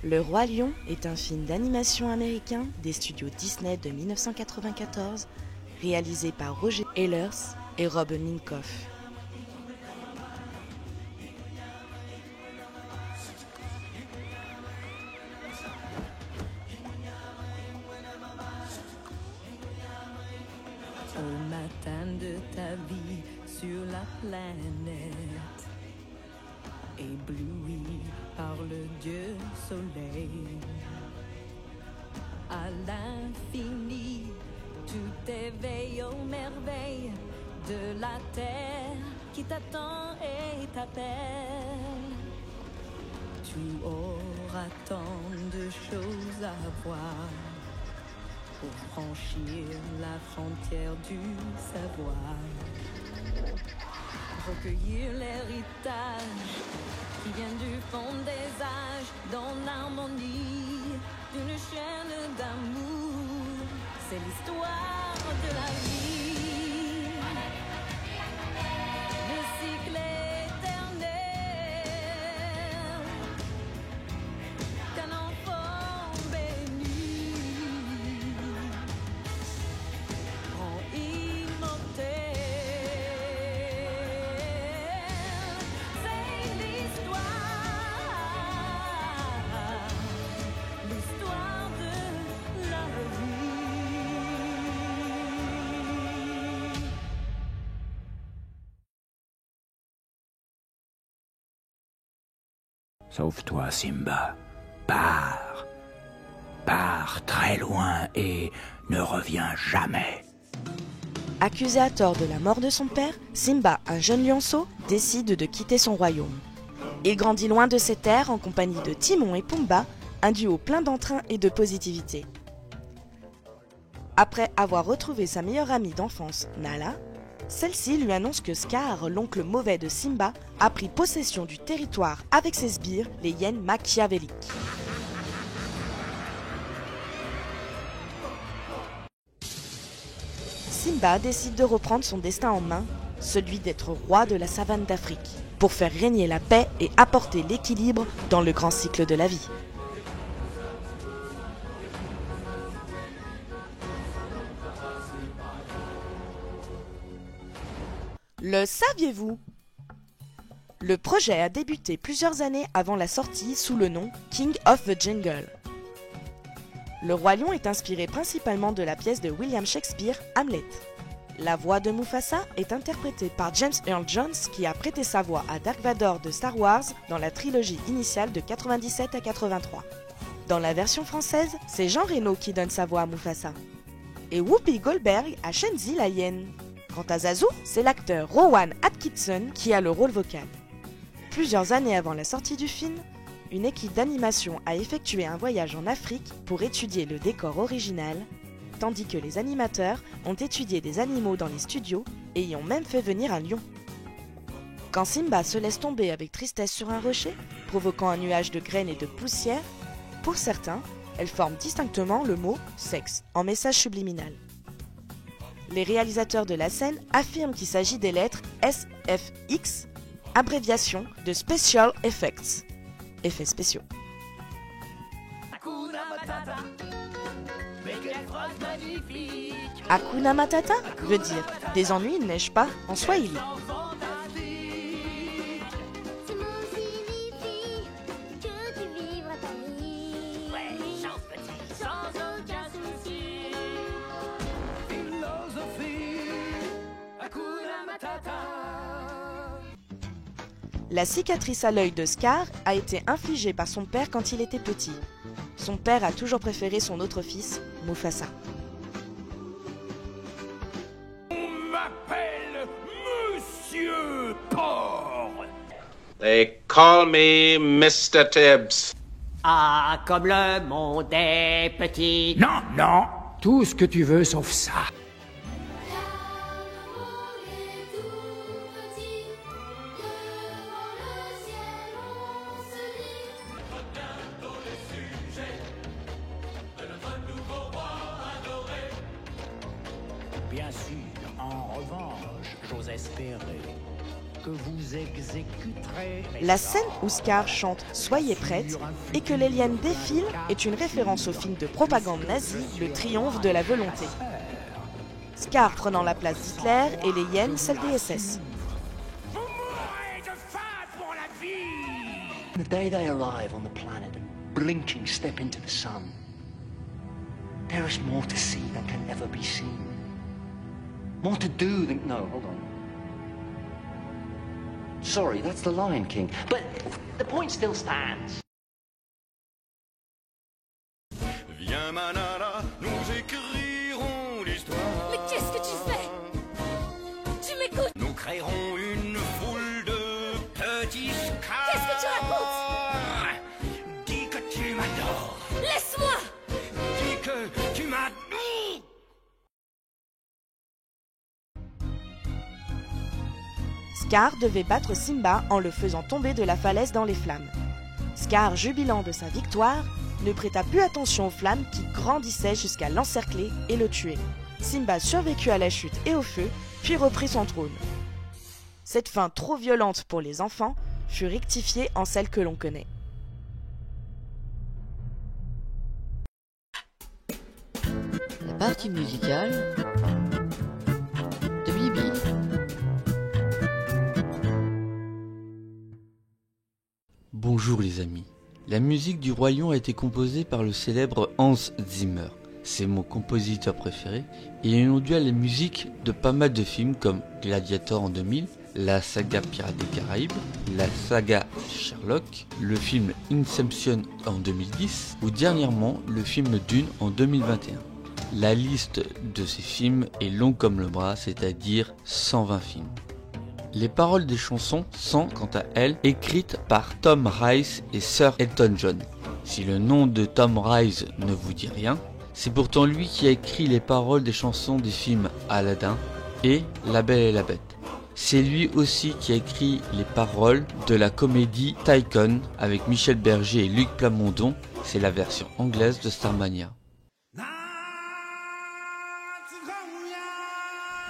Le Roi Lion est un film d'animation américain des studios Disney de 1994, réalisé par Roger Ehlers et Rob Minkoff. Au matin de ta vie sur la planète, ébloui par le Dieu soleil, à l'infini, tout éveille aux merveilles de la terre qui t'attend et t'appelle. Tu auras tant de choses à voir pour franchir la frontière du savoir, recueillir l'héritage qui vient du fond des âges, dans l'harmonie d'une chaîne d'amour. C'est l'histoire de la vie, le cycle éternel qu'un enfant béni rend immortel. Sauve-toi, Simba. Pars. Pars très loin et ne reviens jamais. Accusé à tort de la mort de son père, Simba, un jeune lionceau, décide de quitter son royaume. Il grandit loin de ses terres en compagnie de Timon et Pumba, un duo plein d'entrain et de positivité. Après avoir retrouvé sa meilleure amie d'enfance, Nala, celle-ci lui annonce que Scar, l'oncle mauvais de Simba, a pris possession du territoire avec ses sbires, les hyènes machiavéliques. Simba décide de reprendre son destin en main, celui d'être roi de la savane d'Afrique, pour faire régner la paix et apporter l'équilibre dans le grand cycle de la vie. Le saviez-vous? Le projet a débuté plusieurs années avant la sortie sous le nom King of the Jungle. Le Roi Lion est inspiré principalement de la pièce de William Shakespeare, Hamlet. La voix de Mufasa est interprétée par James Earl Jones qui a prêté sa voix à Dark Vador de Star Wars dans la trilogie initiale de 97 à 83. Dans la version française, c'est Jean Reno qui donne sa voix à Mufasa. Et Whoopi Goldberg à Shenzi la hyène. Quant à Zazu, c'est l'acteur Rowan Atkinson qui a le rôle vocal. Plusieurs années avant la sortie du film, une équipe d'animation a effectué un voyage en Afrique pour étudier le décor original, tandis que les animateurs ont étudié des animaux dans les studios et y ont même fait venir un lion. Quand Simba se laisse tomber avec tristesse sur un rocher, provoquant un nuage de graines et de poussière, pour certains, elle forme distinctement le mot « sexe » en message subliminal. Les réalisateurs de la scène affirment qu'il s'agit des lettres SFX, abréviation de Special Effects, effets spéciaux. Hakuna Matata veut dire « des ennuis ne neigent pas » en swahili. La cicatrice à l'œil de Scar a été infligée par son père quand il était petit. Son père a toujours préféré son autre fils, Mufasa. On m'appelle Monsieur Porc. They call me Mr. Tibbs. Ah, comme le monde est petit. Non, non, tout ce que tu veux sauf ça. Bien sûr, en revanche, j'ose espérer que vous exécuterez... La scène où Scar chante « Soyez prête » et que les liens défilent est une référence au film de propagande nazi « Le triomphe de la volonté ». Scar prenant la place d'Hitler et les hyènes celle des SS. Vous mourrez de faim pour la vie! The day they arrive on the planet, blinking step into the sun, there is more to see than can ever be seen. More to do than... No, hold on. Sorry, that's the Lion King. But the point still stands. Viens Manara, nous écrirons l'histoire. Mais qu'est-ce que tu fais? Tu m'écoutes? Nous créerons une foule de petits scars. Qu'est-ce que tu racontes? Dis que tu m'adores. Laisse-moi! Dis que tu m'adores. Scar devait battre Simba en le faisant tomber de la falaise dans les flammes. Scar, jubilant de sa victoire, ne prêta plus attention aux flammes qui grandissaient jusqu'à l'encercler et le tuer. Simba survécut à la chute et au feu, puis reprit son trône. Cette fin trop violente pour les enfants fut rectifiée en celle que l'on connaît. La partie musicale de Bibi. Bonjour les amis. La musique du Roi Lion a été composée par le célèbre Hans Zimmer. C'est mon compositeur préféré et il a dû à la musique de pas mal de films comme Gladiator en 2000, la saga Pirates des Caraïbes, la saga Sherlock, le film Inception en 2010 ou dernièrement le film Dune en 2021. La liste de ces films est longue comme le bras, c'est-à-dire 120 films. Les paroles des chansons sont, quant à elles, écrites par Tom Rice et Sir Elton John. Si le nom de Tom Rice ne vous dit rien, c'est pourtant lui qui a écrit les paroles des chansons des films Aladdin et La Belle et la Bête. C'est lui aussi qui a écrit les paroles de la comédie Tycoon avec Michel Berger et Luc Plamondon, c'est la version anglaise de Starmania.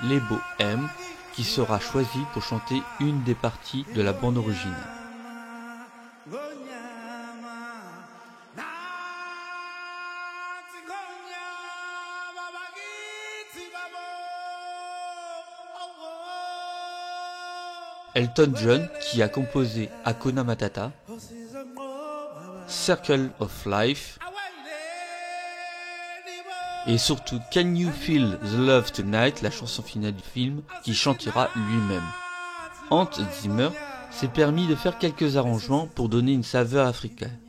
Les Bohèmes, qui sera choisi pour chanter une des parties de la bande originale. Elton John qui a composé Hakuna Matata, Circle of Life et surtout Can You Feel the Love Tonight, la chanson finale du film, qui chantera lui-même. Hans Zimmer s'est permis de faire quelques arrangements pour donner une saveur africaine.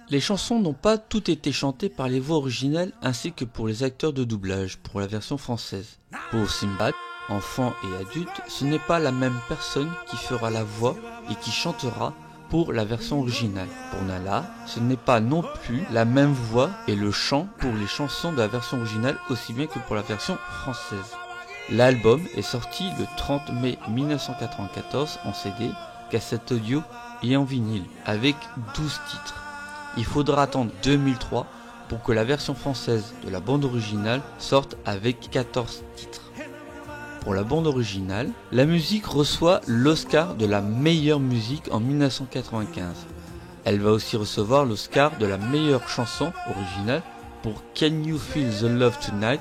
Les chansons n'ont pas toutes été chantées par les voix originales ainsi que pour les acteurs de doublage pour la version française. Pour Simba, enfant et adulte, ce n'est pas la même personne qui fera la voix et qui chantera pour la version originale. Pour Nala, ce n'est pas non plus la même voix et le chant pour les chansons de la version originale aussi bien que pour la version française. L'album est sorti le 30 mai 1994 en CD, cassette audio et en vinyle avec 12 titres. Il faudra attendre 2003 pour que la version française de la bande originale sorte avec 14 titres. Pour la bande originale, la musique reçoit l'Oscar de la meilleure musique en 1995. Elle va aussi recevoir l'Oscar de la meilleure chanson originale pour Can You Feel the Love Tonight,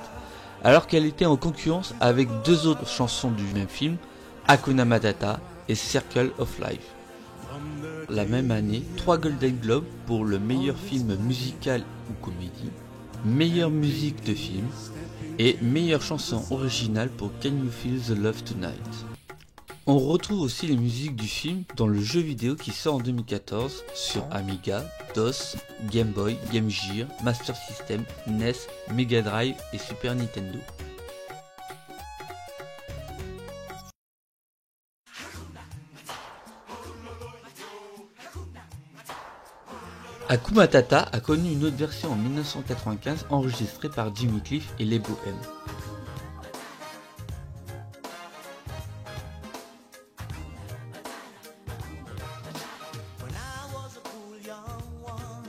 alors qu'elle était en concurrence avec deux autres chansons du même film, Hakuna Matata et Circle of Life. La même année, 3 Golden Globes pour le meilleur film musical ou comédie, meilleure musique de film, et meilleure chanson originale pour Can You Feel the Love Tonight. On retrouve aussi les musiques du film dans le jeu vidéo qui sort en 2014 sur Amiga, DOS, Game Boy, Game Gear, Master System, NES, Mega Drive et Super Nintendo. Hakuna Matata a connu une autre version en 1995 enregistrée par Jimmy Cliff et les Bohèmes. When I was a cool young one,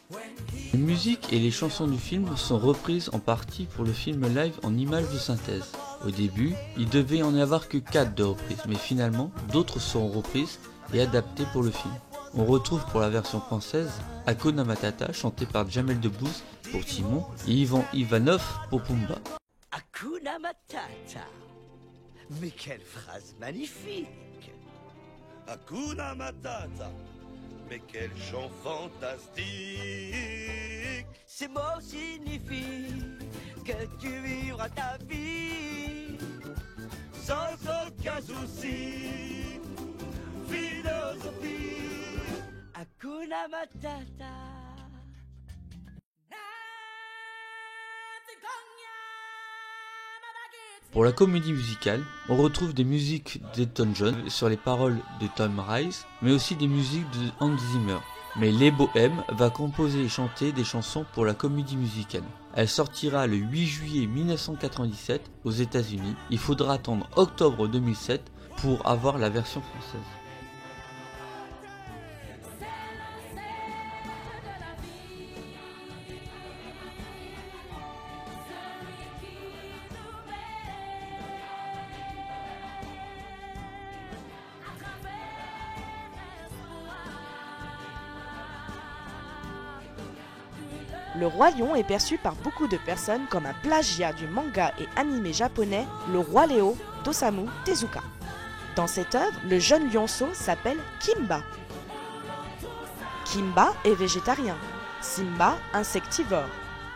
when he Les musiques et les chansons du film sont reprises en partie pour le film live en images de synthèse. Au début, il devait en avoir que 4 de reprises, mais finalement, d'autres seront reprises et adaptées pour le film. On retrouve pour la version française Hakuna Matata chanté par Jamel Debbouze pour Timon et Ivan Ivanov pour Pumba. Hakuna Matata. Mais quelle phrase magnifique! Hakuna Matata. Mais quel chant fantastique! Ces mots signifient que tu vivras ta vie sans aucun souci. Philosophie. Hakuna Matata. Pour la comédie musicale, on retrouve des musiques d'Elton John sur les paroles de Tom Rice, mais aussi des musiques de Hans Zimmer. Mais Les Bohèmes va composer et chanter des chansons pour la comédie musicale. Elle sortira le 8 juillet 1997 aux États-Unis. Il faudra attendre octobre 2007 pour avoir la version française. Le Roi Lion est perçu par beaucoup de personnes comme un plagiat du manga et animé japonais Le Roi Léo d'Osamu Tezuka. Dans cette œuvre, le jeune lionceau s'appelle Kimba. Kimba est végétarien, Simba insectivore,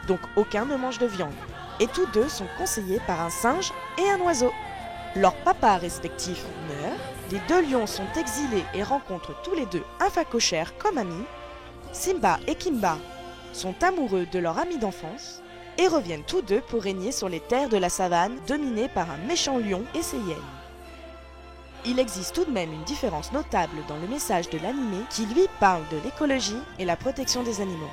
donc aucun ne mange de viande. Et tous deux sont conseillés par un singe et un oiseau. Leurs papas respectifs meurent, les deux lions sont exilés et rencontrent tous les deux un phacochère comme amis. Simba et Kimba sont amoureux de leur ami d'enfance et reviennent tous deux pour régner sur les terres de la savane dominées par un méchant lion et ses hyènes. Il existe tout de même une différence notable dans le message de l'animé qui lui parle de l'écologie et la protection des animaux.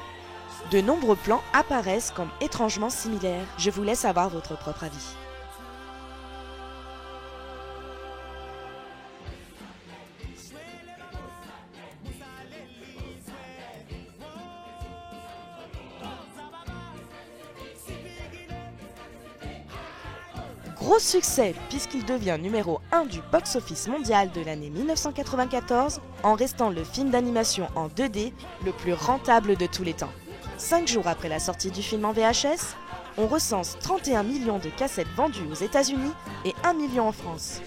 De nombreux plans apparaissent comme étrangement similaires. Je vous laisse avoir votre propre avis. Gros succès puisqu'il devient numéro 1 du box-office mondial de l'année 1994 en restant le film d'animation en 2D le plus rentable de tous les temps. 5 jours après la sortie du film en VHS, on recense 31 millions de cassettes vendues aux États-Unis et 1 million en France.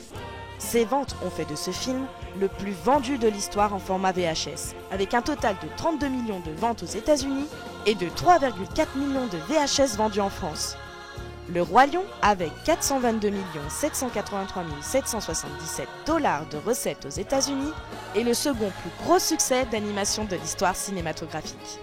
Ces ventes ont fait de ce film le plus vendu de l'histoire en format VHS, avec un total de 32 millions de ventes aux États-Unis et de 3,4 millions de VHS vendus en France. Le Roi Lion, avec 422 783 777 $ de recettes aux États-Unis, est le second plus gros succès d'animation de l'histoire cinématographique.